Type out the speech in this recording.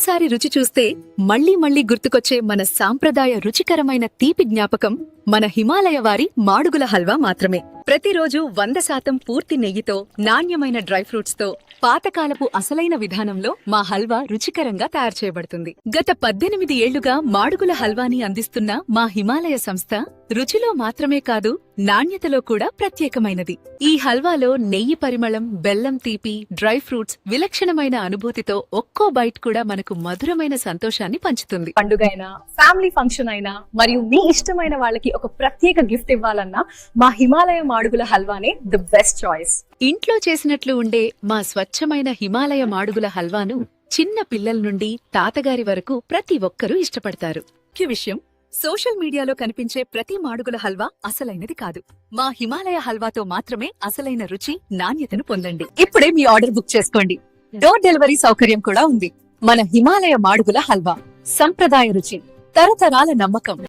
ఒక్కసారి రుచి చూస్తే మళ్లీ మళ్లీ గుర్తుకొచ్చే మన సాంప్రదాయ రుచికరమైన తీపి జ్ఞాపకం మన హిమాలయ వారి మాడుగుల హల్వా మాత్రమే. ప్రతిరోజు 100% పూర్తి నెయ్యితో, నాణ్యమైన డ్రై ఫ్రూట్స్ తో, పాతకాలపు అసలైన విధానంలో మా హల్వా రుచికరంగా తయారు చేయబడుతుంది. గత 18 ఏళ్లుగా మాడుగుల హల్వాని అందిస్తున్న మా హిమాలయ సంస్థ రుచిలో మాత్రమే కాదు, నాణ్యతలో కూడా ప్రత్యేకమైనది. ఈ హల్వాలో నెయ్యి పరిమళం, బెల్లం తీపి, డ్రై ఫ్రూట్స్ విలక్షణమైన అనుభూతితో ఒక్కో బైట్ కూడా మనకు మధురమైన సంతోషాన్ని పంచుతుంది. పండుగ అయినా, ఫ్యామిలీ ఫంక్షన్ అయినా, మరియు మీ ఇష్టమైన వాళ్ళకి ఒక ప్రత్యేక గిఫ్ట్ ఇవ్వాలన్నా మా హిమాలయ మాడుగుల హల్వానే ది బెస్ట్ చాయిస్. ఇంట్లో చేసినట్లు ఉండే మా స్వచ్ఛమైన హిమాలయ మాడుగుల హల్వాను చిన్న పిల్లల నుండి తాతగారి వరకు ప్రతి ఒక్కరూ ఇష్టపడతారు. ముఖ్య విషయం, సోషల్ మీడియాలో కనిపించే ప్రతి మాడుగుల హల్వా అసలైనది కాదు. మా హిమాలయ హల్వాతో మాత్రమే అసలైన రుచి, నాణ్యతను పొందండి. ఇప్పుడే మీ ఆర్డర్ బుక్ చేసుకోండి. డోర్ డెలివరీ సౌకర్యం కూడా ఉంది. మన హిమాలయ మాడుగుల హల్వా సంప్రదాయ రుచి, తరతరాల నమ్మకం.